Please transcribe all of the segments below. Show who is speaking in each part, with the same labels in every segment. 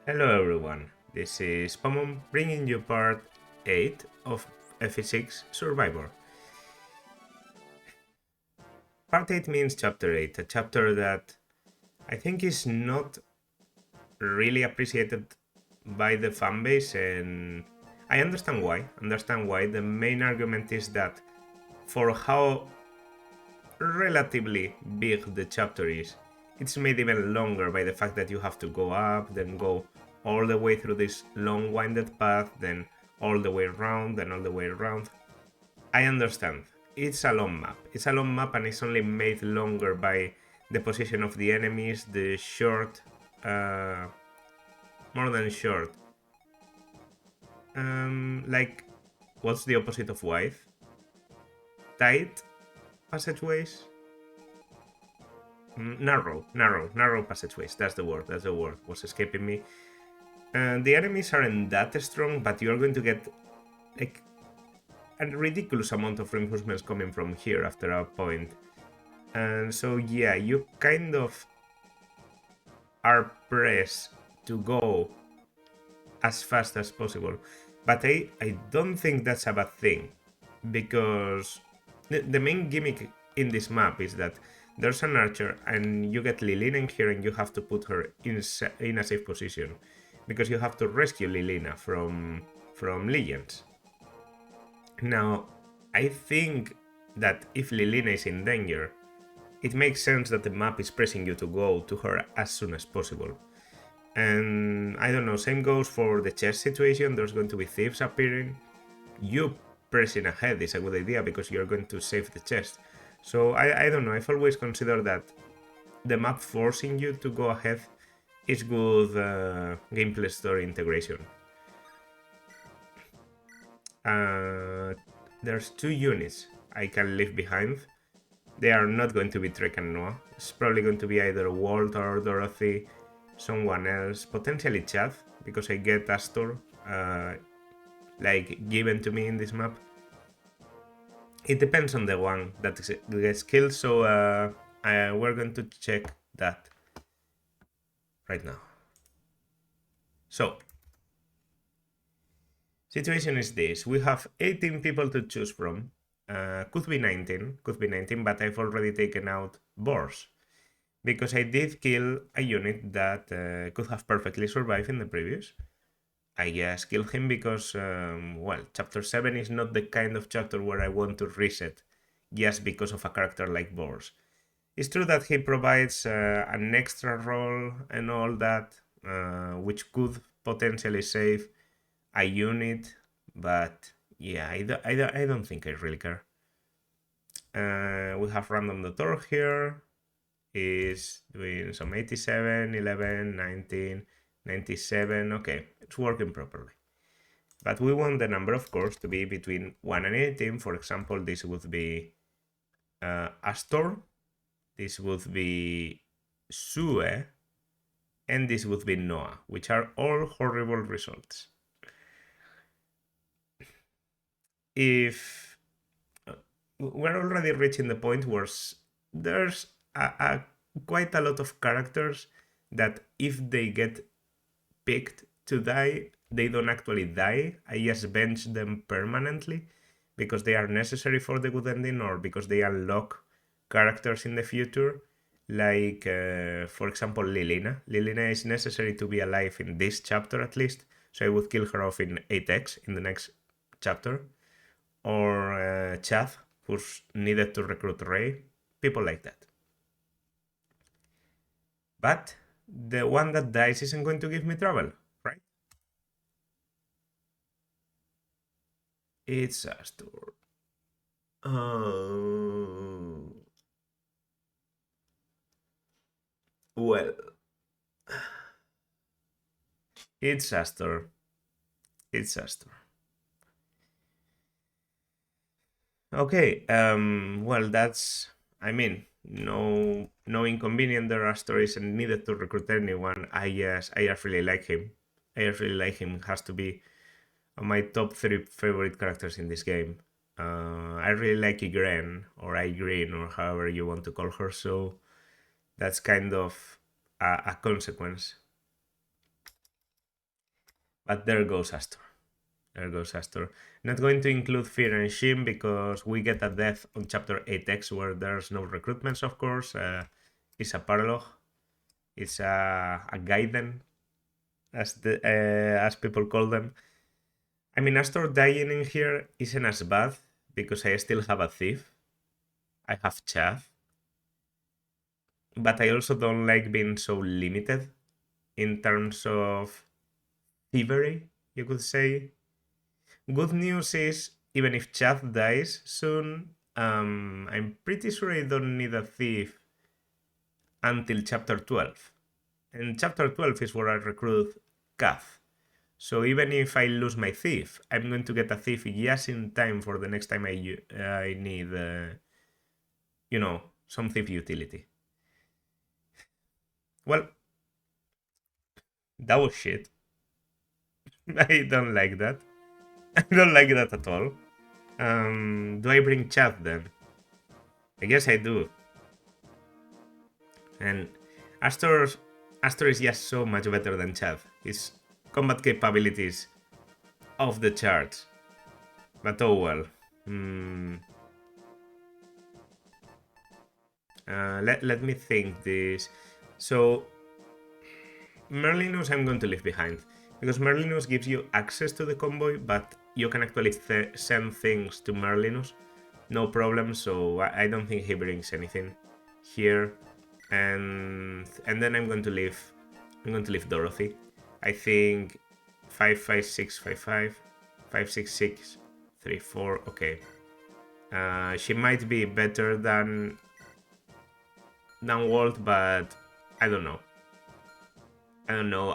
Speaker 1: Hello everyone, this is Pomon bringing you part 8 of FE6 Survivor. Part 8 means chapter 8, a chapter that I think is not really appreciated by the fanbase, and I understand why. The main argument is that for how relatively big the chapter is, it's made even longer by the fact that you have to go up, then go all the way through this long winded path, then all the way around, then all the way around. I understand. It's a long map. It's a long map and it's only made longer by the position of the enemies, the short, more than short. Like, what's the opposite of wide? Tight passageways? Narrow passageways. That's the word. Was escaping me. The enemies aren't that strong, but you're going to get like a ridiculous amount of reinforcements coming from here after a point. And so yeah, you kind of are pressed to go as fast as possible. But I don't think that's a bad thing, because the main gimmick in this map is that there's an archer and you get Lilina in here and you have to put her in a safe position, because you have to rescue Lilina from Legions. Now, I think that if Lilina is in danger, it makes sense that the map is pressing you to go to her as soon as possible. And I don't know, same goes for the chest situation. There's going to be thieves appearing. You pressing ahead is a good idea because you're going to save the chest. So I don't know, I've always considered that the map forcing you to go ahead is good gameplay story integration. There's 2 units I can leave behind. They are not going to be Trek and Noah. It's probably going to be either Walt or Dorothy, someone else, potentially Chad, because I get Astor like given to me in this map. It depends on the one that gets killed, so we're going to check that right now. So, situation is this: we have 18 people to choose from. Could be 19, but I've already taken out Boars, because I did kill a unit that could have perfectly survived in the previous. I just killed him because, well, chapter 7 is not the kind of chapter where I want to reset just because of a character like Boars. It's true that he provides an extra role and all that, which could potentially save a unit, but yeah, I don't think I really care. We have Random Doctor here. Is doing some 87, 11, 19, 97. Okay, it's working properly. But we want the number, of course, to be between 1 and 18. For example, this would be Astor, this would be Sue, and this would be Noah, which are all horrible results. If we're already reaching the point where there's quite a lot of characters that if they get picked to die, they don't actually die. I just bench them permanently because they are necessary for the good ending or because they unlock characters in the future. Like, for example, Lilina. Lilina is necessary to be alive in this chapter at least, so I would kill her off in 8x in the next chapter. Or Chath, who's needed to recruit Ray. People like that. But the one that dies isn't going to give me trouble, right? It's Astor. Well, it's Astor. It's Astor. Okay. Well, that's. I mean, no inconvenience there. Astor isn't needed to recruit anyone. I just really like him. I just really like him. Has to be my top 3 favorite characters in this game. I really like Ygren or Ygrin or however you want to call her. So that's kind of a consequence. But there goes Astor. There goes Astor. Not going to include Fear and Shim because we get a death on chapter 8x where there's no recruitments, of course. It's a paralogue. It's a Gaiden, as people call them. I mean, Astor dying in here isn't as bad because I still have a thief. I have chaff. But I also don't like being so limited in terms of thievery, you could say. Good news is, even if Chath dies soon, I'm pretty sure I don't need a thief until chapter 12. And chapter 12 is where I recruit Kath. So even if I lose my thief, I'm going to get a thief just in time for the next time I need, some thief utility. Well, that was shit. I don't like that. I don't like that at all. Do I bring Chad then? I guess I do. And Astor is just so much better than Chad. His combat capabilities off the charts. But oh well. Let me think this. So Merlinus I'm going to leave behind. Because Merlinus gives you access to the convoy, but you can actually send things to Merlinus. No problem, so I don't think he brings anything here. And then I'm going to leave Dorothy. I think 55655, 56634. Okay. She might be better than Walt, but I don't know.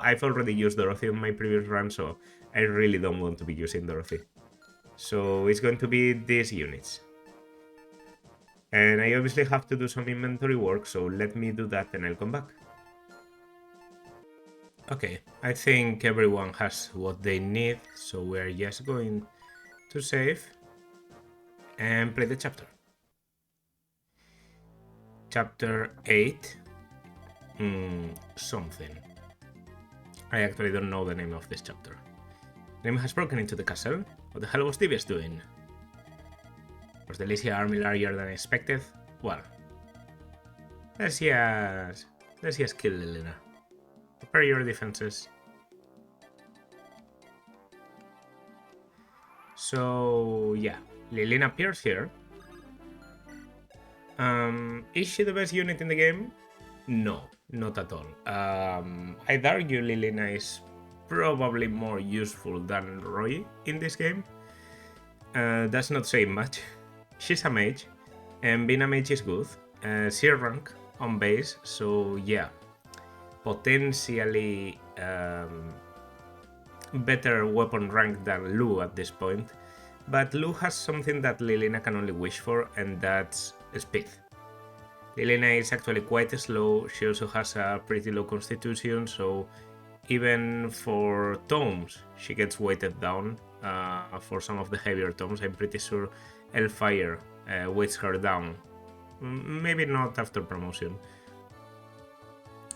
Speaker 1: I've already used Dorothy on my previous run, so I really don't want to be using Dorothy. So it's going to be these units. And I obviously have to do some inventory work, so let me do that and I'll come back. Okay, I think everyone has what they need, so we're just going to save and play the chapter. Chapter 8. Something. I actually don't know the name of this chapter. Name has broken into the castle. What the hell was Divius doing? Was the Lycia army larger than expected? Well, let's just kill Lilina. Prepare your defenses. So yeah, Lilina appears here. Is she the best unit in the game? No, not at all. I'd argue Lilina is probably more useful than Roy in this game. That's not saying much. She's a mage, and being a mage is good. C rank on base, so yeah, potentially better weapon rank than Lu at this point. But Lu has something that Lilina can only wish for, and that's speed. Lilina is actually quite slow. She also has a pretty low constitution, so even for tomes, she gets weighted down. For some of the heavier tomes, I'm pretty sure Hellfire weights her down. Maybe not after promotion.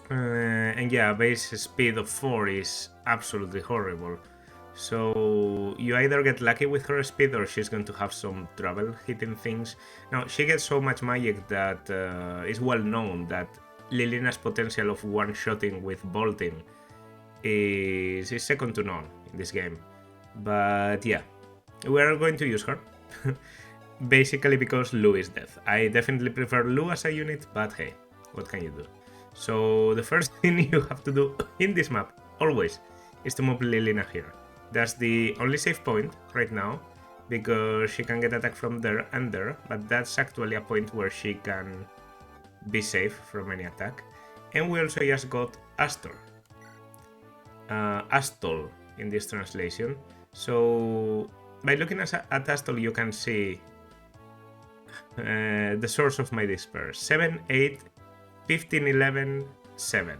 Speaker 1: And yeah, base speed of 4 is absolutely horrible. So you either get lucky with her speed or she's going to have some trouble hitting things. Now, she gets so much magic that it's well known that Lilina's potential of one-shotting with bolting is second to none in this game. But yeah, we're going to use her. Basically because Lu is dead. I definitely prefer Lu as a unit, but hey, what can you do? So the first thing you have to do in this map, always, is to move Lilina here. That's the only safe point right now, because she can get attacked from there and there, but that's actually a point where she can be safe from any attack. And we also just got Astor. Astol in this translation. So by looking at Astol, you can see the source of my despair. 7, 8, 15, 11, 7.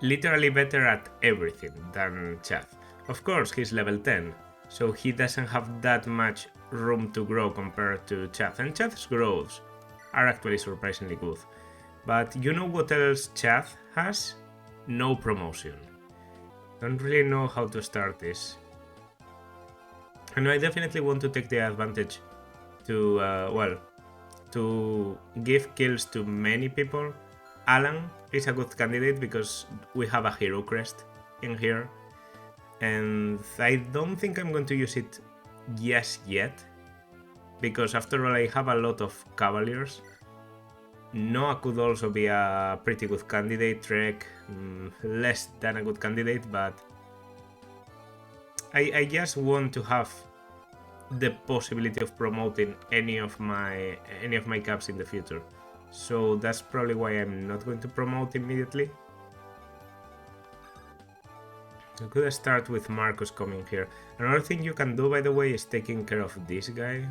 Speaker 1: Literally better at everything than Chad. Of course, he's level 10, so he doesn't have that much room to grow compared to Chad. And Chad's growths are actually surprisingly good. But you know what else Chad has? no promotion. Don't really know how to start this. And I definitely want to take the advantage to, to give kills to many people. Alan is a good candidate because we have a hero crest in here. And I don't think I'm going to use it just yet. Because after all, I have a lot of cavaliers. Noah could also be a pretty good candidate. Trek, less than a good candidate, but I just want to have the possibility of promoting any of my caps in the future. So that's probably why I'm not going to promote immediately. I could start with Marcus coming here. Another thing you can do, by the way, is taking care of this guy.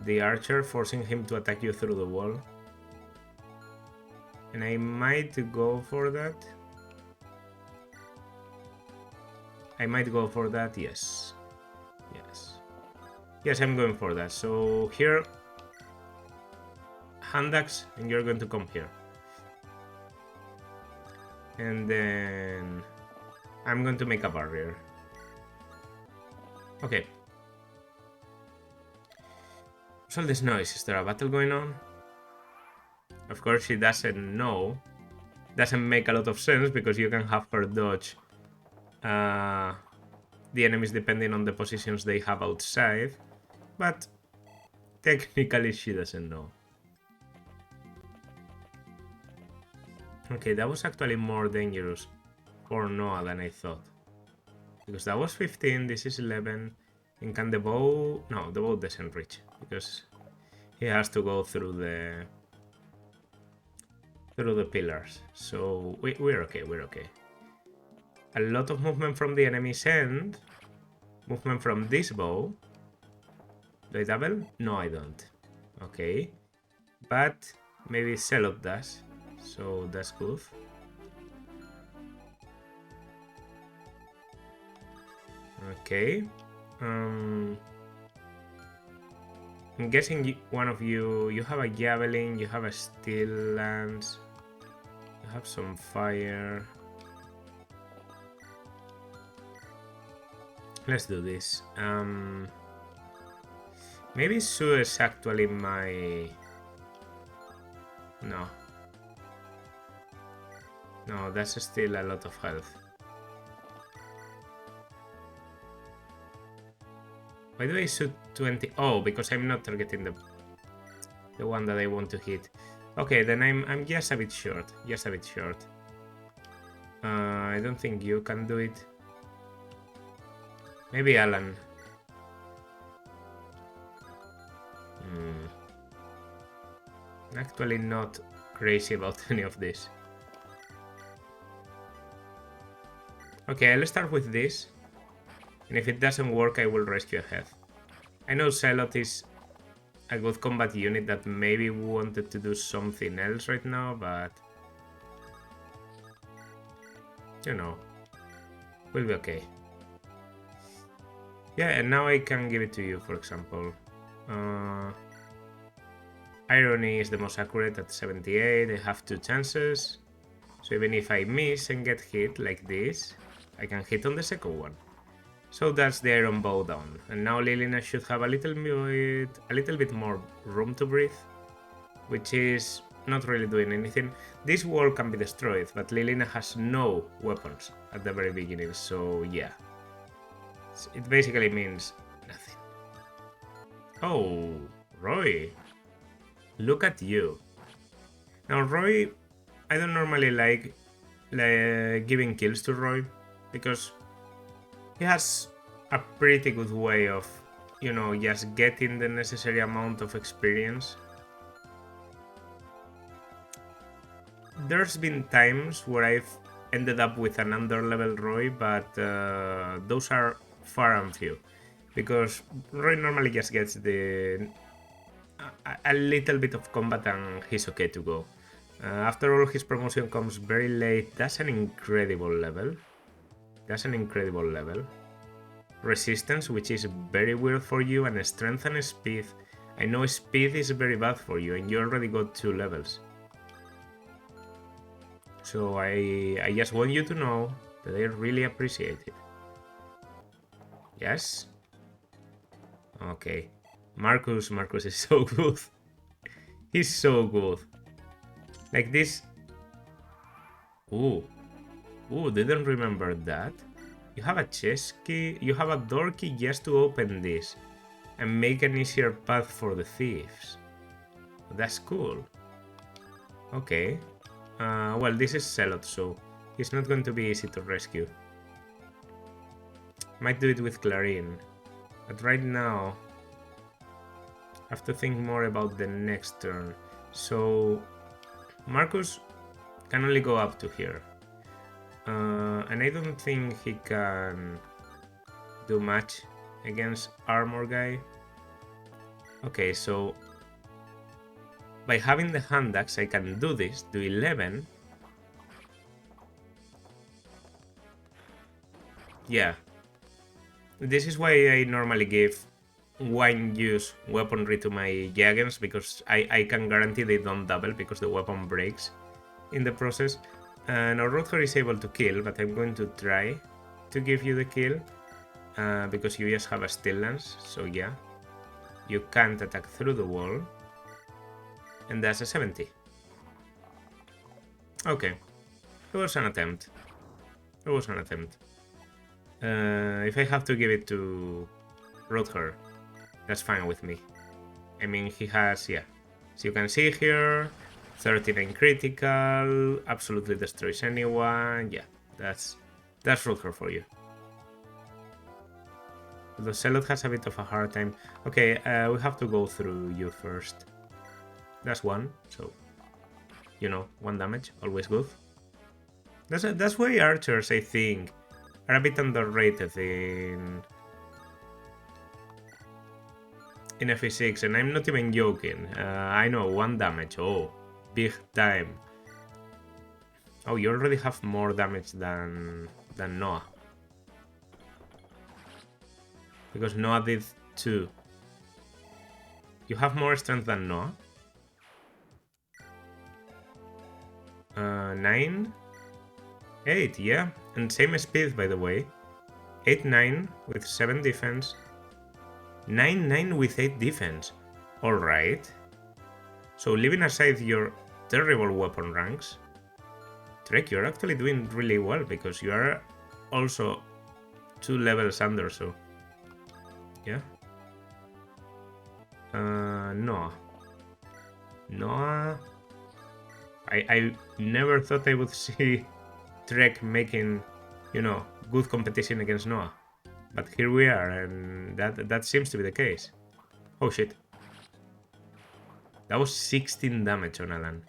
Speaker 1: The archer, forcing him to attack you through the wall. And I might go for that. Yes. Yes, I'm going for that. So here, hand axe, and you're going to come here. And then I'm going to make a barrier. Okay. What's all this noise? Is there a battle going on? Of course, she doesn't know. Doesn't make a lot of sense because you can have her dodge the enemies depending on the positions they have outside. But technically she doesn't know. Okay, that was actually more dangerous for Noah than I thought. Because that was 15, this is 11. And can the bow... No, the bow doesn't reach. Because he has to go through the pillars. So we're okay. A lot of movement from the enemy's end. Movement from this bow. Do I double? No, I don't. Okay. But maybe Celot does. So that's good. Okay. I'm guessing one of you have a javelin, you have a steel lance, you have some fire. Let's do this. Maybe Sue is actually my... No, that's still a lot of health. Why do I shoot 20? Oh, because I'm not targeting the one that I want to hit. Okay, then I'm just a bit short. I don't think you can do it. Maybe Alan. Actually not crazy about any of this. Okay, I'll start with this. And if it doesn't work, I will rescue ahead. I know Celot is a good combat unit that maybe wanted to do something else right now, but... You know, we'll be okay. Yeah, and now I can give it to you, for example. Irony is the most accurate at 78, I have 2 chances. So even if I miss and get hit like this, I can hit on the second one. So that's the iron bow down. And now Lilina should have a little bit more room to breathe, which is not really doing anything. This wall can be destroyed, but Lilina has no weapons at the very beginning, so yeah. It basically means nothing. Oh, Roy. Look at you. Now Roy, I don't normally like giving kills to Roy, because he has a pretty good way of, you know, just getting the necessary amount of experience. There's been times where I've ended up with an under-level Roy, but those are far and few. Because Roy normally just gets a little bit of combat and he's okay to go. After all, his promotion comes very late. That's an incredible level. Resistance, which is very weird for you, and strength and speed. I know speed is very bad for you, and you already got 2 levels. So I just want you to know that I really appreciate it. Yes? Okay. Marcus is so good. He's so good. Like this. Ooh. Ooh, didn't remember that. You have a chest key. You have a door key just to open this and make an easier path for the thieves. That's cool. Okay. Well, this is Celot, so he's not going to be easy to rescue. Might do it with Clarine. But right now, I have to think more about the next turn. So, Marcus can only go up to here. And I don't think he can do much against Armor Guy. Okay, so by having the hand axe, I can do this, do 11. Yeah. This is why I normally give one use weaponry to my Jagens, because I can guarantee they don't double because the weapon breaks in the process. Now Rodger is able to kill, but I'm going to try to give you the kill because you just have a steel lance, so yeah. You can't attack through the wall. And that's a 70. Okay. It was an attempt. It was an attempt. If I have to give it to Rodger, that's fine with me. I mean, he has, yeah. So you can see here, 39 critical, absolutely destroys anyone. Yeah, that's Rodger for you. The Celot has a bit of a hard time. Okay, we have to go through you first. That's one, so, you know, 1 damage, always good. That's why archers, I think, are a bit underrated in FE6, and I'm not even joking. I know, 1 damage, oh, big time. Oh, you already have more damage than Noah. Because Noah did 2. You have more strength than Noah. 9? 8, yeah. And same speed, by the way. 8-9 with 7 defense. 9-9 with 8 defense. Alright. So leaving aside your terrible weapon ranks, Trek, you're actually doing really well because you are also 2 levels under, so yeah. Noah. I never thought I would see Trek making, you know, good competition against Noah. But here we are, and that seems to be the case. Oh shit. That was 16 damage on Alan.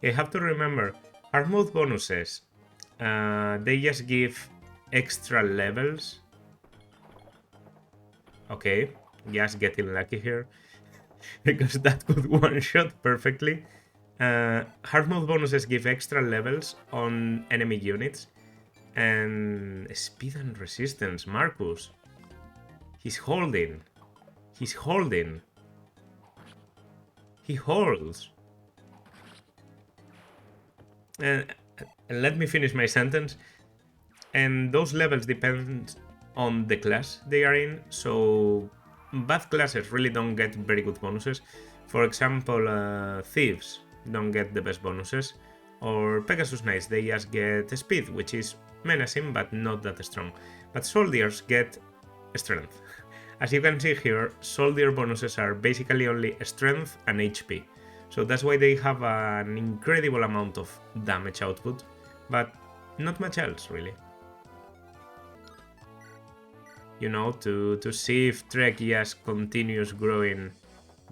Speaker 1: You have to remember, hard mode bonuses, they just give extra levels. Okay, just getting lucky here, because that could one-shot perfectly. Hard mode bonuses give extra levels on enemy units. And speed and resistance, Marcus. He's holding. He's holding. He holds. And let me finish my sentence. And those levels depend on the class they are in. So bad classes really don't get very good bonuses. For example, thieves don't get the best bonuses. Or Pegasus Knights, they just get speed, which is menacing but not that strong. But soldiers get strength. As you can see here, soldier bonuses are basically only strength and HP. So that's why they have an incredible amount of damage output, but not much else really. You know, to see if Trek just continues growing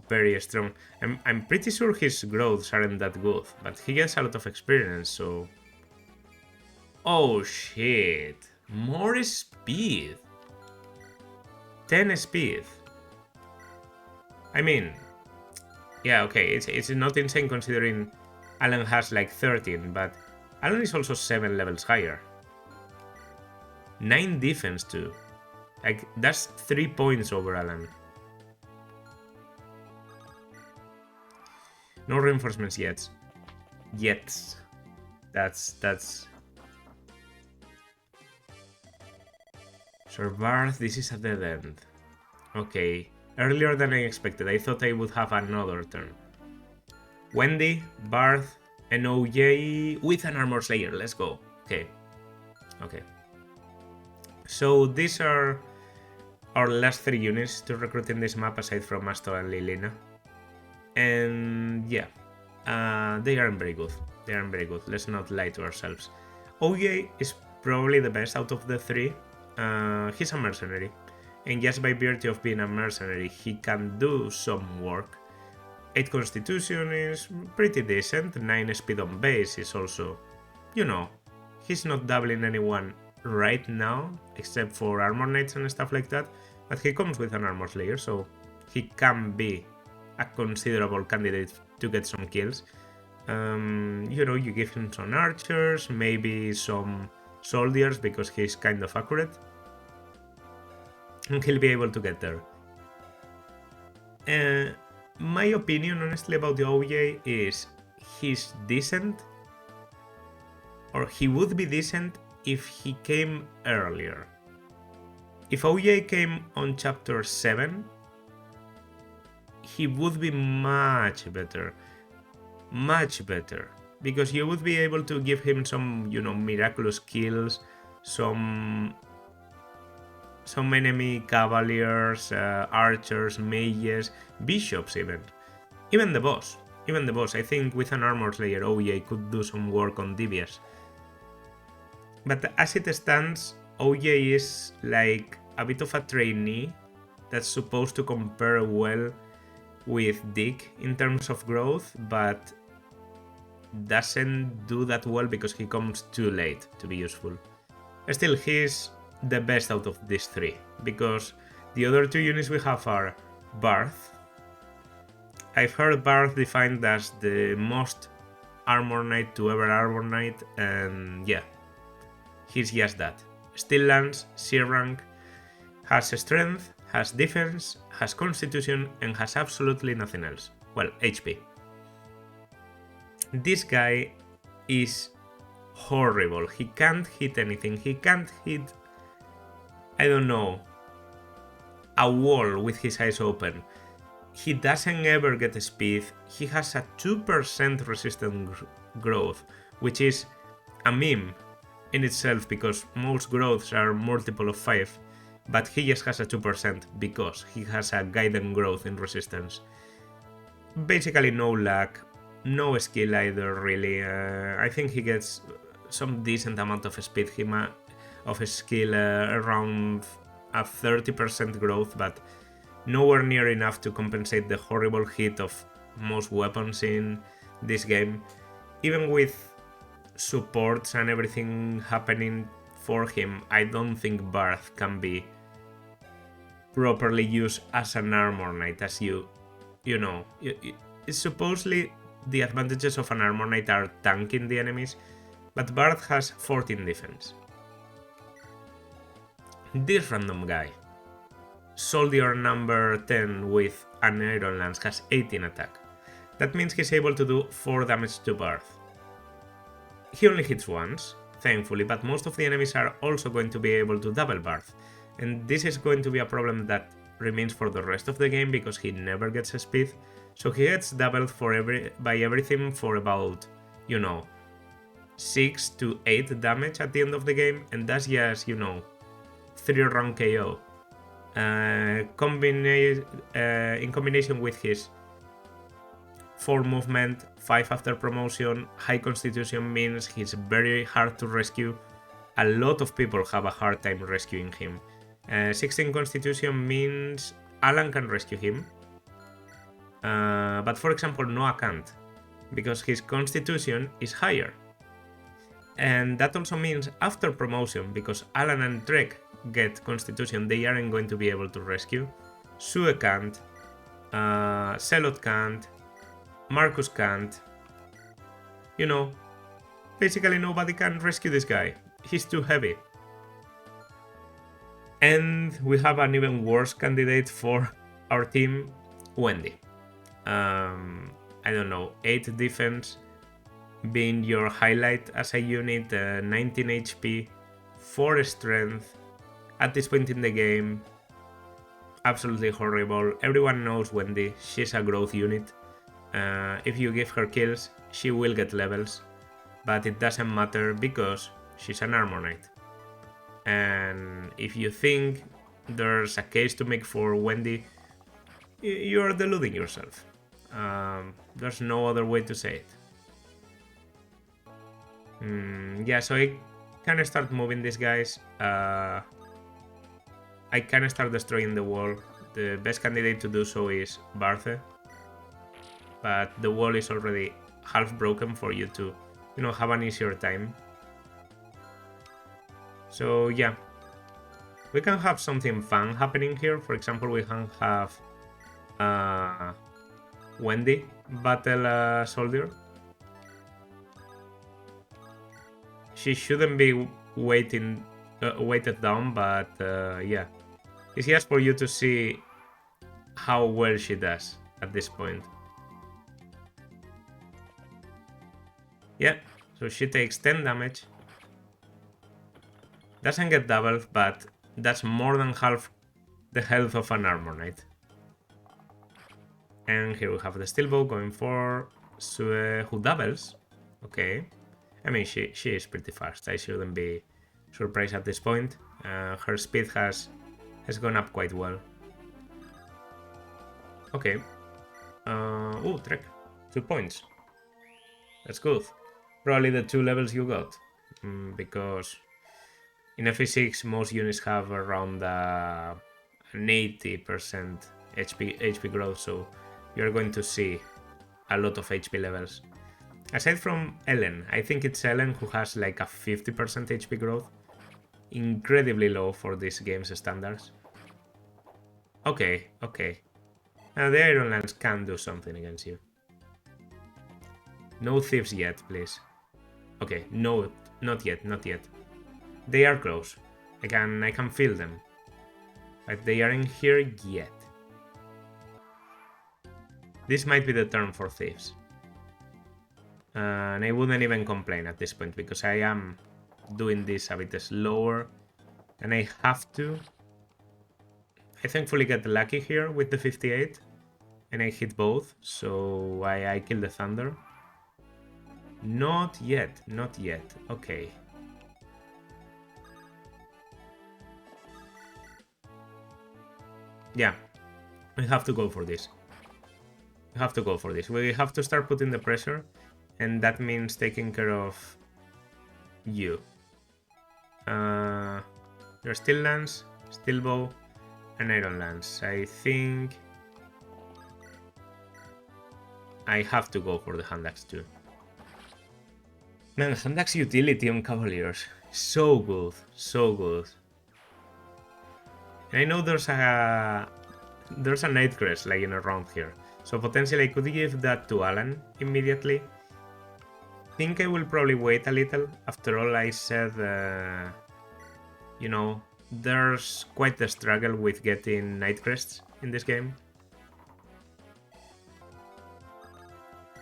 Speaker 1: very strong. I'm pretty sure his growths aren't that good, but he gets a lot of experience, so... Oh shit! More speed! 10 speed! I mean... Yeah, okay, it's not insane considering Alan has like 13, but Alan is also 7 levels higher. 9 defense too. Like, that's 3 points over Alan. No reinforcements yet. That's... Sir Barth, this is a dead end. Okay, earlier than I expected. I thought I would have another turn. Wendy, Barth, and OJ with an Armor Slayer. Let's go. Okay. Okay. So these are our last 3 units to recruit in this map aside from Asto and Lilina. And yeah, they aren't very good. They aren't very good. Let's not lie to ourselves. OJ is probably the best out of the 3. He's a mercenary. And just by virtue of being a mercenary, he can do some work. 8 constitution is pretty decent. 9 speed on base is also, you know, he's not doubling anyone right now, except for armor knights and stuff like that. But he comes with an armor slayer, so he can be a considerable candidate to get some kills. You know, you give him some archers, maybe some soldiers, because he's kind of accurate. And he'll be able to get there. My opinion, honestly, about the OJ is he's decent, or he would be decent if he came earlier. If OJ came on chapter 7, he would be much better. Much better. Because you would be able to give him some, you know, miraculous kills, some enemy cavaliers, archers, mages, bishops even. Even the boss. I think with an armor slayer, OJ could do some work on Divias. But as it stands, OJ is like a bit of a trainee that's supposed to compare well with Dick in terms of growth, but doesn't do that well because he comes too late to be useful. Still, he's the best out of these 3, because the other 2 units we have are Barth. I've heard Barth defined as the most armor knight to ever armor knight, and yeah, he's just that. Still lands, C rank, has strength, has defense, has constitution, and has absolutely nothing else. Well, HP. This guy is horrible. He can't hit anything. He can't hit, I don't know, a wall with his eyes open. He doesn't ever get speed. He has a 2% resistant growth, which is a meme in itself because most growths are multiple of 5, but he just has a 2% because he has a guided growth in resistance. Basically no luck, no skill either really. I think he gets some decent amount of speed, of skill, around a 30% growth, but nowhere near enough to compensate the horrible hit of most weapons in this game. Even with supports and everything happening for him, I don't think Barth can be properly used as an armor knight, as you know. Supposedly the advantages of an armor knight are tanking the enemies, but Barth has 14 defense. This random guy, soldier number 10 with an iron lance, has 18 attack. That means he's able to do 4 damage to Barth. He only hits once, thankfully, but most of the enemies are also going to be able to double Barth. And this is going to be a problem that remains for the rest of the game because he never gets a speed. So he gets doubled by everything for about, 6 to 8 damage at the end of the game, and that's just, 3 round KO. In combination with his 4 movement, 5 after promotion, high constitution means he's very hard to rescue. A lot of people have a hard time rescuing him. 16 constitution means Alan can rescue him. But for example, Noah can't, because his constitution is higher. And that also means after promotion, because Alan and Trek get constitution, they aren't going to be able to rescue. Sue can't, Celot can't, Marcus can't. Basically nobody can rescue this guy. He's too heavy. And we have an even worse candidate for our team, Wendy. I don't know, 8 defense, being your highlight as a unit, 19 HP, 4 strength, at this point in the game, absolutely horrible. Everyone knows Wendy, she's a growth unit. If you give her kills, she will get levels, but it doesn't matter because she's an Armor Knight. And if you think there's a case to make for Wendy, you're deluding yourself. There's no other way to say it. Yeah, so I kind of start moving these guys. I kind of start destroying the wall. The best candidate to do so is Barthe, but the wall is already half broken for you to, have an easier time. So yeah, we can have something fun happening here. For example, we can have Wendy battle soldier. She shouldn't be weighted down, but yeah, it's just for you to see how well she does at this point. Yeah, so she takes 10 damage. Doesn't get doubled, but that's more than half the health of an Armor Knight. And here we have the Steel Bow going for Sue, who doubles. Okay. I mean, she is pretty fast. I shouldn't be surprised at this point. Her speed has gone up quite well. Okay. Oh, Trek. 2 points. That's good. Probably the 2 levels you got. Because in FE6, most units have around an 80% HP growth, so you're going to see a lot of HP levels. Aside from Ellen, I think it's Ellen who has like a 50% HP growth. Incredibly low for this game's standards. Okay. The Iron Lance can do something against you. No thieves yet, please. Okay, no, not yet. They are close. I can feel them. But they aren't here yet. This might be the turn for thieves. And I wouldn't even complain at this point because I am doing this a bit slower and I have to. I thankfully get lucky here with the 58 and I hit both, so I kill the Thunder. Not yet. Okay. Yeah, we have to go for this. We have to start putting the pressure, and that means taking care of you. There's Steel Lance, Steel Bow, and Iron Lance. I think I have to go for the Hand Axe too. Man, Hand Axe utility on Cavaliers. So good. And I know there's a Nightcrest lying around here. So potentially I could give that to Alan immediately. Think I will probably wait a little. After all, I said, there's quite a struggle with getting Nightcrests in this game.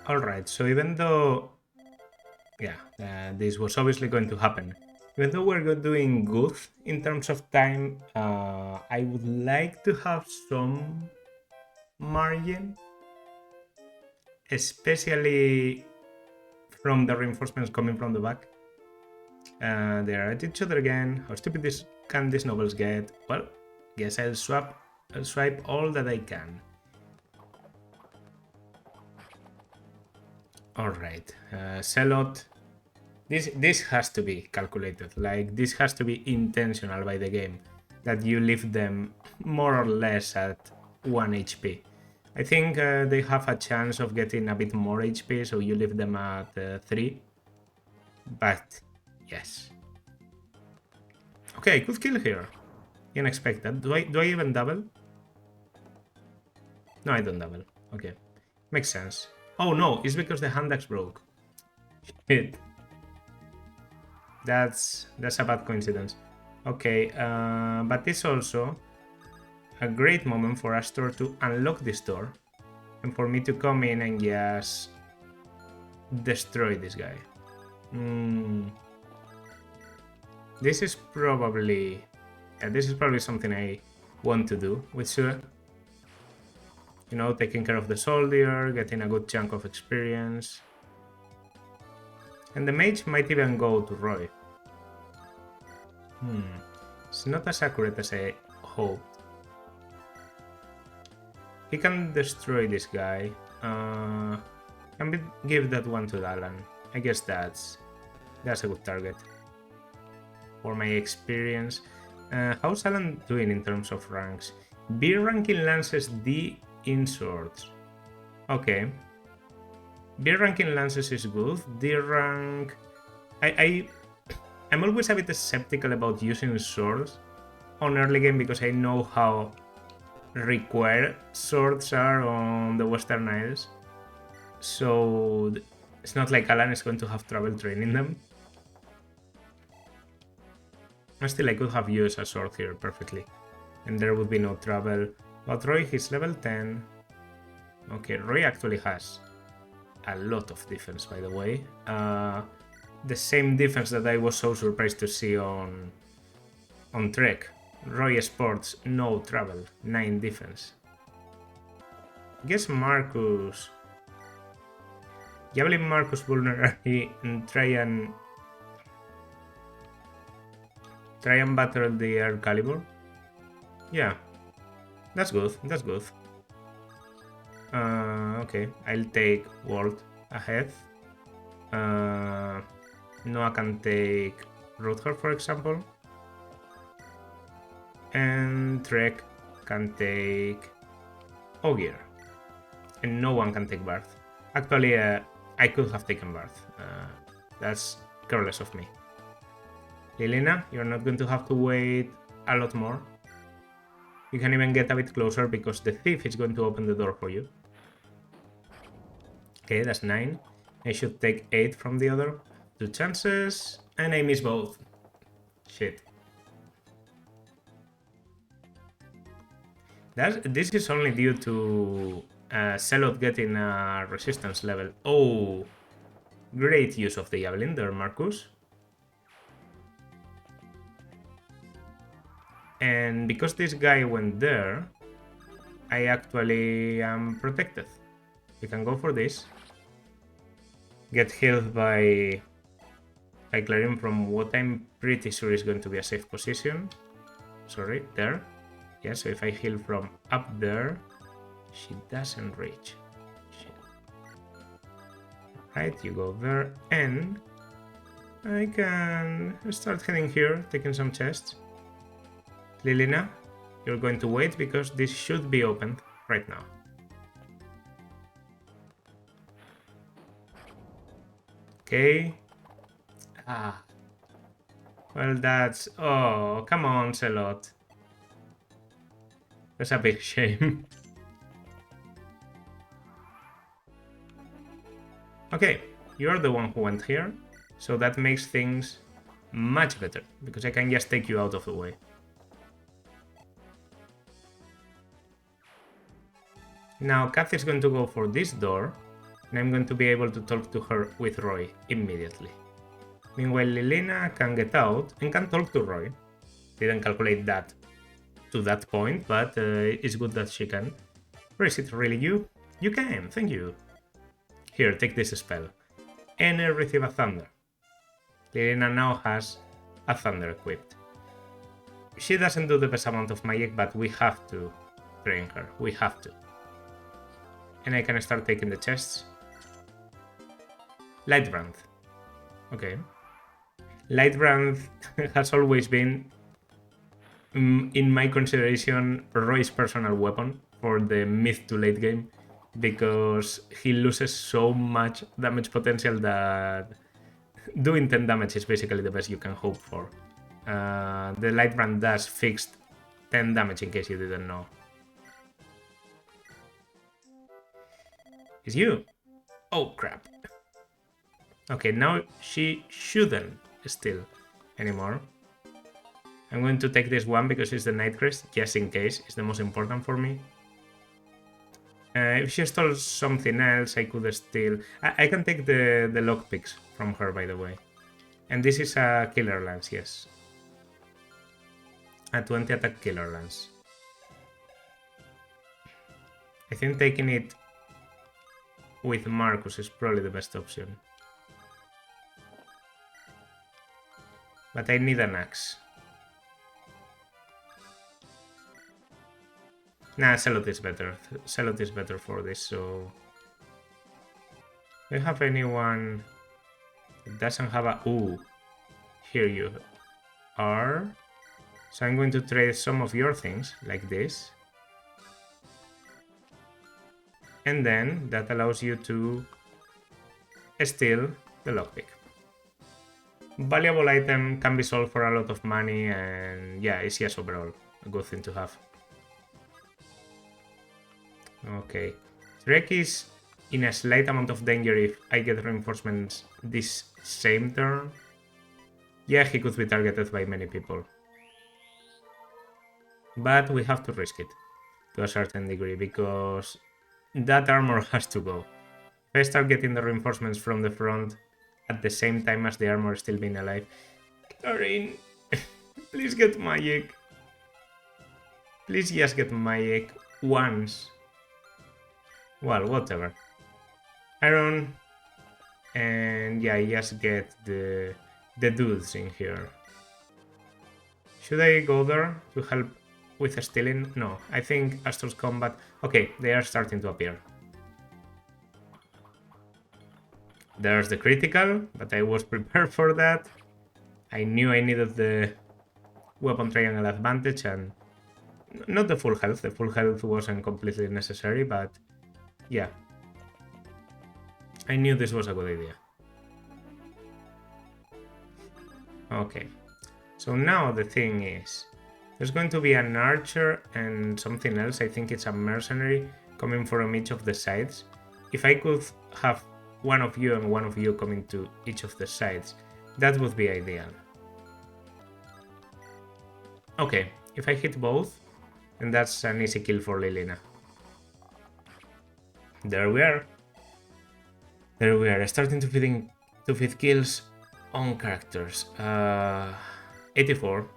Speaker 1: Alright, so even though... this was obviously going to happen. Even though we're doing good in terms of time, I would like to have some margin. Especially from the reinforcements coming from the back. They are at each other again. How stupid can these nobles get? Well, guess I'll swipe all that I can. Alright, Zealot. This has to be calculated. Like, this has to be intentional by the game. That you leave them more or less at 1 HP. I think they have a chance of getting a bit more HP, so you leave them at 3. But, yes. Okay, good kill here. Didn't expect that. Do I even double? No, I don't double. Okay. Makes sense. Oh no, it's because the hand axe broke. Shit. That's a bad coincidence. Okay, but it's also a great moment for Astor to unlock this door and for me to come in and just destroy this guy. This is probably something I want to do with Sue. You know, taking care of the soldier, getting a good chunk of experience. And the mage might even go to Roy. It's not as accurate as I hoped. He can destroy this guy. Can we give that one to Alan? I guess that's a good target. For my experience. How's Alan doing in terms of ranks? B rank in lances, D in swords. Okay. B rank in lances is good. D rank... I'm always a bit skeptical about using swords on early game because I know how required swords are on the Western Isles. So it's not like Alan is going to have trouble training them. Still, I could have used a sword here perfectly, and there would be no trouble. But Roy, he's level 10. Okay, Roy actually has a lot of defense, by the way. The same defense that I was so surprised to see on Trek. Roy sports no trouble, 9 defense. I guess Marcus... Javelin Marcus vulnerability and try and battle the air caliber. Yeah, that's good. That's good. Okay, I'll take Ward ahead. Noah can take Rutger, for example, and Trek can take Ogier, and no one can take Barth. Actually, I could have taken Barth. That's careless of me. Lilina, you're not going to have to wait a lot more. You can even get a bit closer because the thief is going to open the door for you. Okay, that's 9. I should take 8 from the other. 2 chances, and I miss both. Shit. This is only due to Celot getting a resistance level. Oh, great use of the Javelin there, Marcus. And because this guy went there, I actually am protected. We can go for this. Get healed by Clarion from what I'm pretty sure is going to be a safe position. Sorry, there. Yeah, so if I heal from up there, she doesn't reach. Right, you go there, and I can start heading here, taking some chests. Lilina, you're going to wait because this should be opened right now. Okay. Well, that's... Oh, come on, Celot. That's a big shame. Okay, you're the one who went here, so that makes things much better, because I can just take you out of the way. Now, Kath is going to go for this door, and I'm going to be able to talk to her with Roy immediately. Meanwhile, Lilina can get out and can talk to Roy. Didn't calculate that to that point, but it's good that she can. Or is it really you? You can, thank you. Here, take this spell. And receive a thunder. Lilina now has a thunder equipped. She doesn't do the best amount of magic, but we have to train her. We have to. And I can start taking the chests. Lightbrand. Okay. Lightbrand has always been, in my consideration, Roy's personal weapon for the mid to late game, because he loses so much damage potential that doing 10 damage is basically the best you can hope for. The Lightbrand does fixed 10 damage, in case you didn't know. It's you. Oh, crap. Okay, now she shouldn't steal anymore. I'm going to take this one because it's the Nightcrest, just in case. It's the most important for me. If she stole something else, I could steal... I can take the lockpicks from her, by the way. And this is a killer lance, yes. A 20 attack killer lance. I think taking it with Marcus is probably the best option. But I need an axe. Nah, Celot is better. Celot is better for this, so... Do you have anyone that doesn't have a... Ooh. Here you are. So I'm going to trade some of your things, like this. And then that allows you to steal the lockpick. Valuable item, can be sold for a lot of money, and yeah, it's just overall a good thing to have. Okay. Drake is in a slight amount of danger if I get reinforcements this same turn. Yeah, he could be targeted by many people. But we have to risk it to a certain degree, because that armor has to go. If I start getting the reinforcements from the front at the same time as the armor still being alive... Karin, please get magic. Please just get magic once. Well, whatever. Iron. And yeah, just get the dudes in here. Should I go there to help with stealing? No, I think Astor's combat... Okay, they are starting to appear. There's the critical, but I was prepared for that. I knew I needed the weapon triangle advantage, and not the full health. The full health wasn't completely necessary, but yeah. I knew this was a good idea. Okay. So now the thing is, there's going to be an archer and something else. I think it's a mercenary coming from each of the sides. If I could have one of you and one of you coming to each of the sides, that would be ideal. Okay, if I hit both, then that's an easy kill for Lilina. There we are. There we are, starting to feed kills on characters. 84.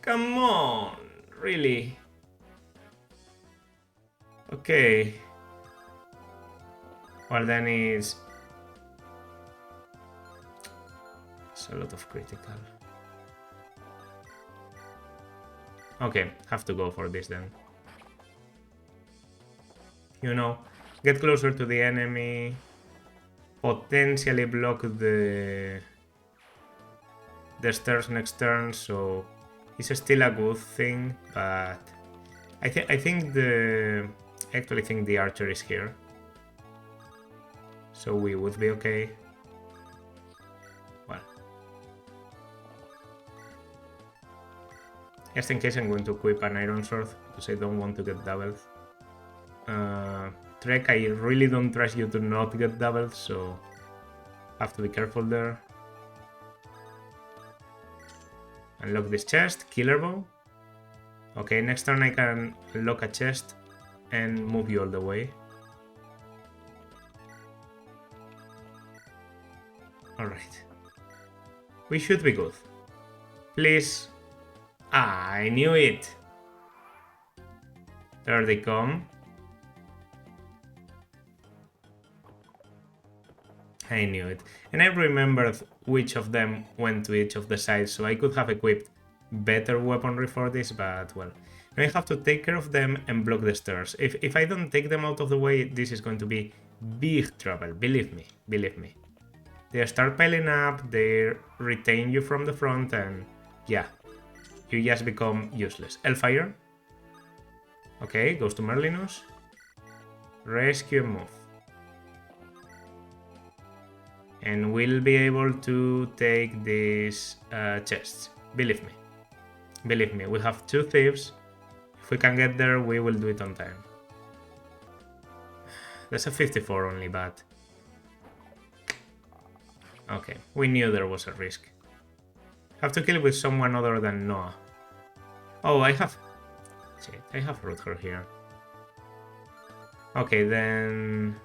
Speaker 1: Come on, really? Okay. Well, then it's a lot of critical. Okay, have to go for this then. You know, get closer to the enemy, potentially block the stairs next turn, so it's still a good thing, but I actually think the archer is here, so we would be okay. Well, just in case, I'm going to equip an iron sword because I don't want to get doubled. Trek, I really don't trust you to not get doubled, so have to be careful there. Unlock this chest, killer bow. Okay, next turn I can unlock a chest and move you all the way. Alright. We should be good. Please. Ah, I knew it. There they come. I knew it. And I remembered which of them went to each of the sides, so I could have equipped better weaponry for this, but well. Now I have to take care of them and block the stairs. If I don't take them out of the way, this is going to be big trouble, believe me, believe me. They start piling up, they retain you from the front, and yeah, you just become useless. Hellfire. Okay, goes to Merlinus. Rescue and move. And we'll be able to take these chests. Believe me. Believe me, we have 2 thieves. If we can get there, we will do it on time. There's a 54 only, but... Okay, we knew there was a risk. Have to kill with someone other than Noah. Oh, I have Shit, I have Rutger here. Okay, then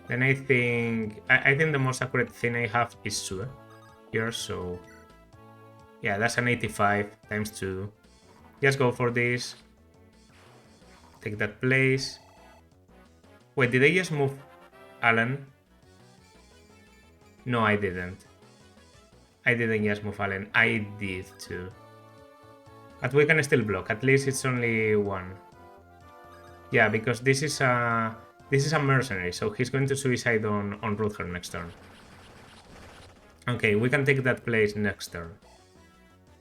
Speaker 1: I think the most accurate thing I have is Sue here, so yeah, that's an 85 times 2. Just go for this. Take that place. Wait, did I just move Alan? No, I didn't. I didn't just move Alan. I did too. But we can still block. At least it's only 1. Yeah, because this is a mercenary, so he's going to suicide on Rutger next turn. Okay, we can take that place next turn.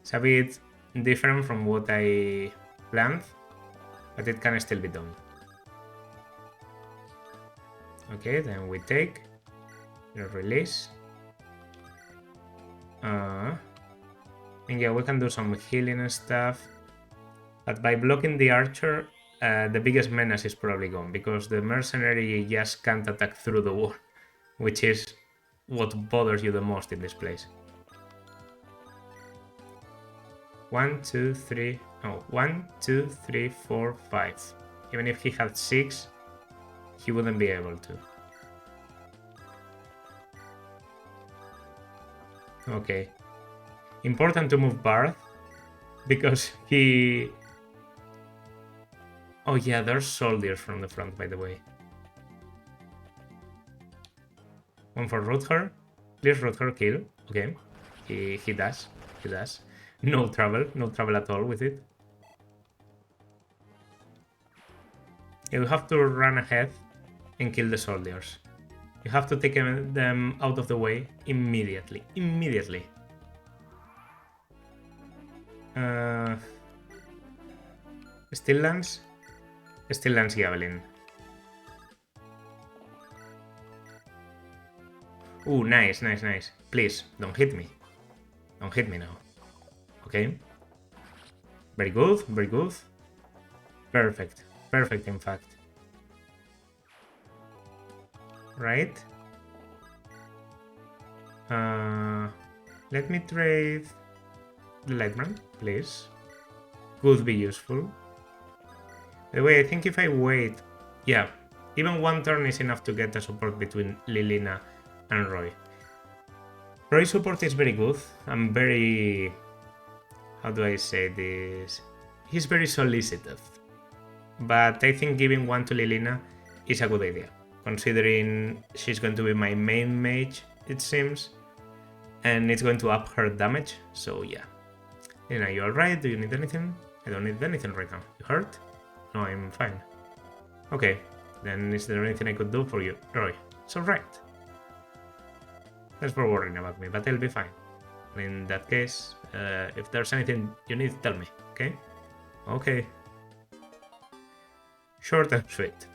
Speaker 1: It's a bit different from what I planned, but it can still be done. Okay, then we take release. And yeah, we can do some healing and stuff. But by blocking the archer, the biggest menace is probably gone, because the mercenary just can't attack through the wall, which is what bothers you the most in this place. 1, 2, 3. Oh, 1, 2, 3, 4, 5. Even if he had 6, he wouldn't be able to. Okay. Important to move Barth, because he... Oh yeah, there's soldiers from the front, by the way. One for Rutger. Please, Rutger, kill. Okay. He does. He does. No trouble at all with it. You have to run ahead and kill the soldiers. You have to take them out of the way immediately. Immediately. Still Lance? Still Lance Javelin. Ooh, nice, nice, nice. Please, don't hit me. Don't hit me now. Okay. Very good, very good. Perfect. Perfect, in fact. Right. Let me trade the Lightman, please. Could be useful. By the way, I think if I wait... Yeah, even 1 turn is enough to get the support between Lilina and Roy. Roy's support is very good. I'm very... How do I say this? He's very solicited. But I think giving 1 to Lilina is a good idea, considering she's going to be my main mage, it seems. And it's going to up her damage, so yeah. Lilina, you alright? Do you need anything? I don't need anything right now. You hurt? No, I'm fine. Okay, then is there anything I could do for you? Roy, it's alright. Thanks for worrying about me, but I'll be fine. In that case, if there's anything you need, tell me, okay? Okay. Short and sweet.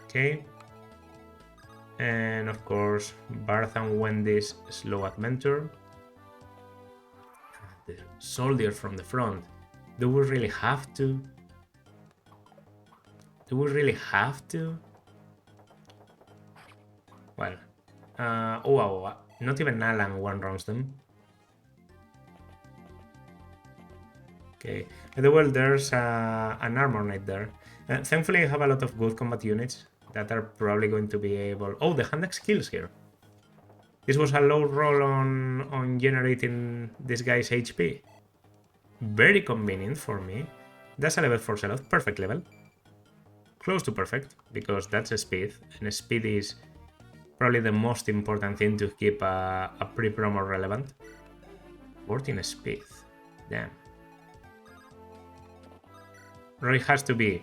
Speaker 1: Okay. And of course, Barth and Wendy's slow adventure. The soldiers from the front. Do we really have to? Do we really have to? Well, not even Alan one-rounds them. Okay, by the way, there's an armor knight there. Thankfully, I have a lot of good combat units that are probably going to be able... Oh, the hand axe kills here. This was a low roll on generating this guy's HP. Very convenient for me. That's a level 4 Zealot. Perfect level. Close to perfect, because that's a speed. And speed is probably the most important thing to keep a pre-promo relevant. 14 speed. Damn. Roy has to be,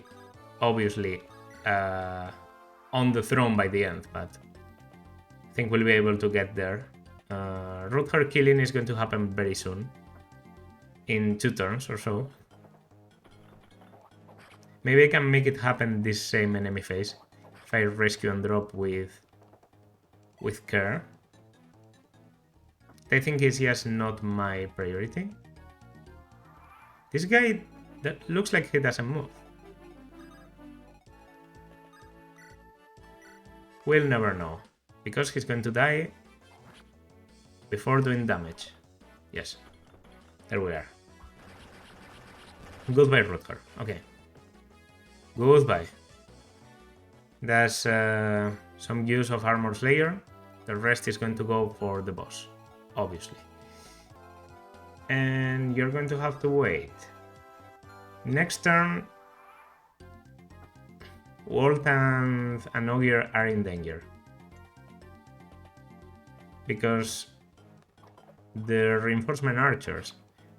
Speaker 1: obviously, on the throne by the end, but I think we'll be able to get there. Rutger killing is going to happen very soon. In 2 turns or so. Maybe I can make it happen this same enemy phase. If I rescue and drop with care. I think it's just not my priority. This guy, that looks like he doesn't move. We'll never know, because he's going to die before doing damage. Yes. There we are. Goodbye, Rutger. Okay. Goodbye. That's some use of Armor Slayer. The rest is going to go for the boss, obviously. And you're going to have to wait. Next turn, Walt and Ogier are in danger. Because the reinforcement archers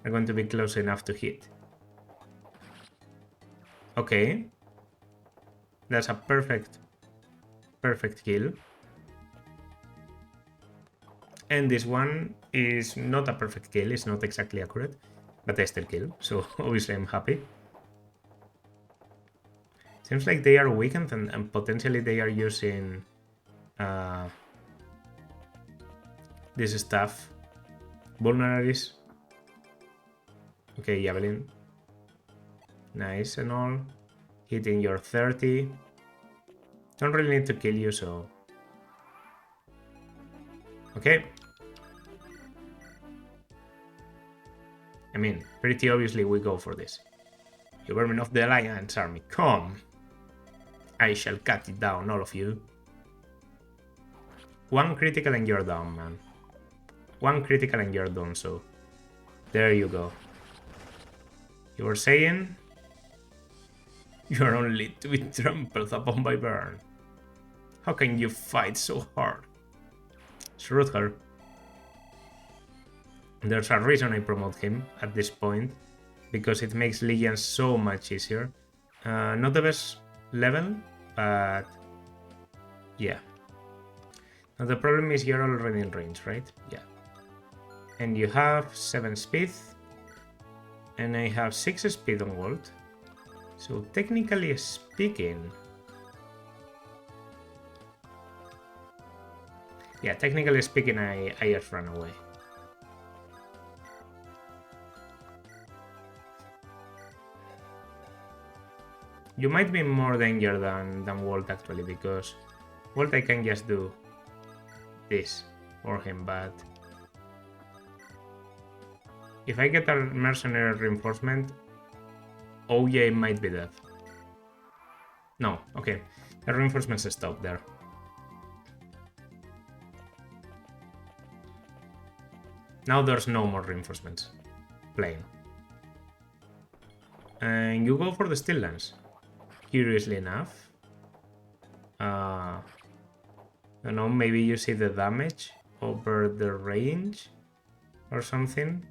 Speaker 1: are going to be close enough to hit. Okay. That's a perfect kill. And this one is not a perfect kill, it's not exactly accurate, but I still kill, so obviously I'm happy. Seems like they are weakened and potentially they are using this stuff. Vulneraries. Okay, Javelin. Nice and all. Hitting your 30. Don't really need to kill you, so... Okay. I mean, pretty obviously we go for this. You vermin of the Alliance army, come! I shall cut it down, all of you. One critical and you're down, man. One critical and you're done, so... There you go. You were saying... You're only to be trampled upon by burn. How can you fight so hard? Shoot her. There's a reason I promote him at this point, because it makes Legions so much easier. Not the best level, but yeah. Now the problem is you're already in range, right? Yeah. And you have 7 speed, and I have 6 speed on Walt. So technically speaking... Yeah, technically speaking, I just ran away. You might be in more danger than Walt actually, because Walt I can just do this for him, but if I get a mercenary reinforcement, oh yeah, it might be dead. No, okay, the reinforcements stop there. Now there's no more reinforcements. Plain. And you go for the Still Lance. Curiously enough. I don't know, maybe you see the damage over the range or something.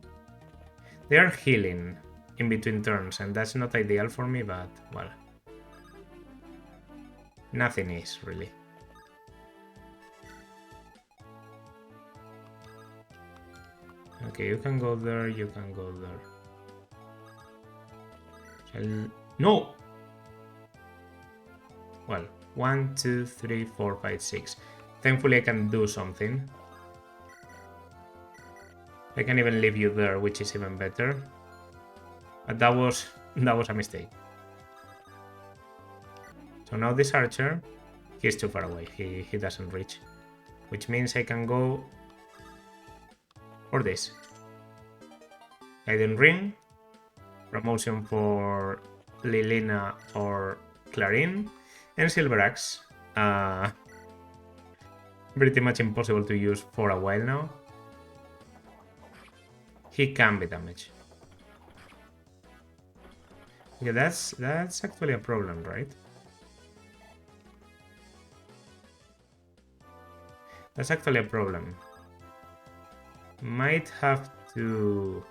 Speaker 1: They are healing in between turns, and that's not ideal for me, but, well. Nothing is, really. Okay, you can go there, you can go there. No! Well, 1, 2, 3, 4, 5, 6. Thankfully I can do something. I can even leave you there, which is even better. But that was a mistake. So now this archer, he's too far away. He doesn't reach. Which means I can go for this. Guiding Ring. Promotion for Lilina or Clarin. And Silver Axe. Pretty much impossible to use for a while now. He can be damaged. Okay, that's actually a problem, right? That's actually a problem. Might have to...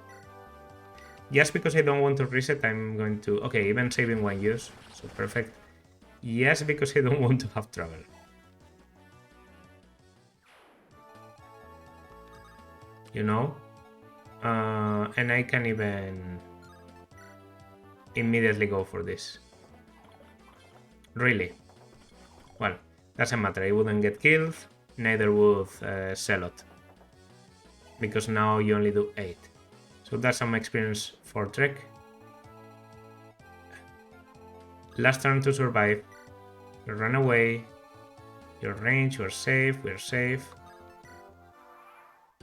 Speaker 1: Just because I don't want to reset, I'm going to... Okay, even saving 1 use, so perfect. Yes, because I don't want to have trouble. You know? And I can even immediately go for this. Really? Well, doesn't matter. I wouldn't get killed. Neither would Celot. Because now you only do 8. So that's some experience for Trek. Last turn to survive. You run away. Your range, you're safe, we're safe.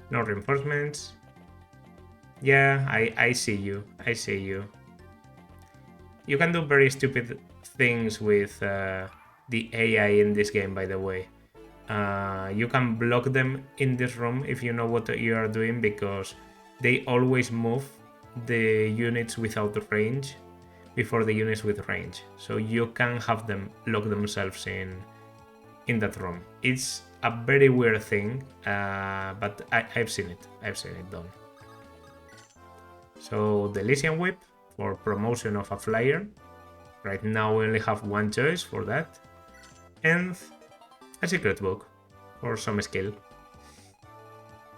Speaker 1: No reinforcements. Yeah, I see you. I see you. You can do very stupid things with the AI in this game, by the way. You can block them in this room if you know what you are doing, because they always move the units without range before the units with range. So you can have them lock themselves in that room. It's a very weird thing, but I've seen it. I've seen it done. So the Elysian Whip for promotion of a flyer. Right now we only have one choice for that. And a secret book for some skill.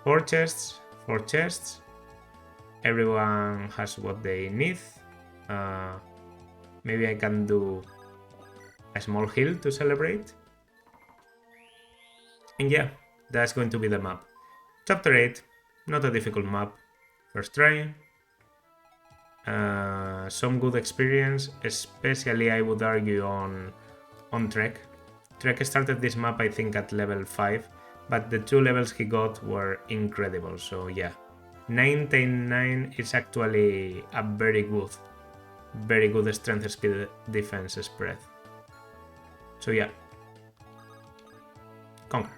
Speaker 1: 4 chests, 4 chests. Everyone has what they need. Maybe I can do a small hill to celebrate. And yeah, that's going to be the map. Chapter 8, not a difficult map. First try. Some good experience, especially I would argue on Trek. Trek started this map I think at level 5, but the 2 levels he got were incredible, so yeah. 99 is actually a very good strength speed defense spread. So yeah. Conquer.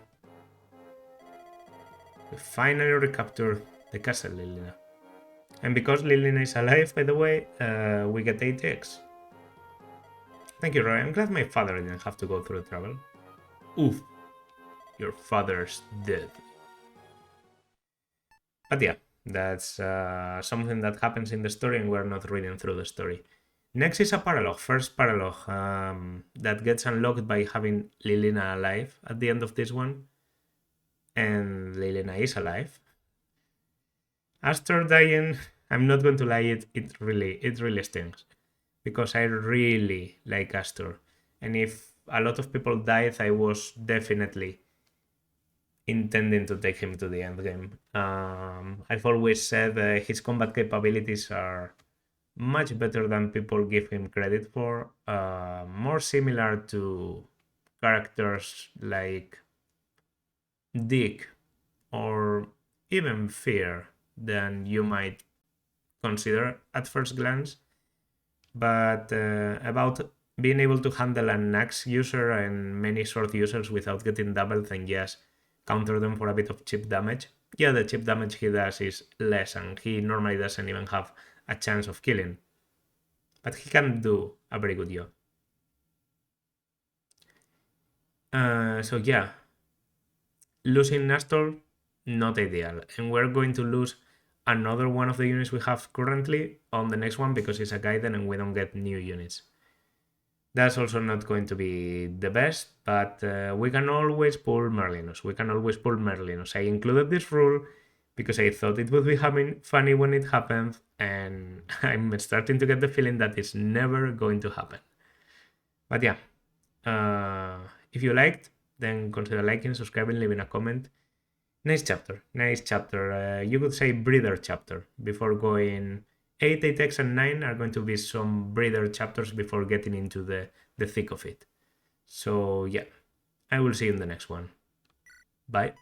Speaker 1: We finally recaptured the castle, Lilina. And because Lilina is alive, by the way, we get 8x. Thank you, Roy. I'm glad my father didn't have to go through the trouble. Oof. Your father's dead. But yeah, that's something that happens in the story and we're not reading through the story. Next is a paralogue, first paralogue, that gets unlocked by having Lilina alive at the end of this one. And Lilina is alive. Astor dying, I'm not going to lie, it really stings. Because I really like Astor. And if a lot of people died, I was definitely intending to take him to the end game. I've always said his combat capabilities are much better than people give him credit for. More similar to characters like Dick or even Fear than you might consider at first glance. But about being able to handle an axe user and many sword users without getting doubled and just counter them for a bit of chip damage. Yeah, the chip damage he does is less and he normally doesn't even have a chance of killing. But he can do a very good job. So yeah, losing Nestor, not ideal. And we're going to lose another one of the units we have currently on the next one because it's a Gaiden and we don't get new units. That's also not going to be the best, but we can always pull Merlinos. I included this rule because I thought it would be funny when it happened, and I'm starting to get the feeling that it's never going to happen. But yeah, if you liked, then consider liking, subscribing, leaving a comment. Nice chapter. You could say breather chapter before going 8, 8x, and 9 are going to be some breather chapters before getting into the thick of it. So yeah, I will see you in the next one. Bye.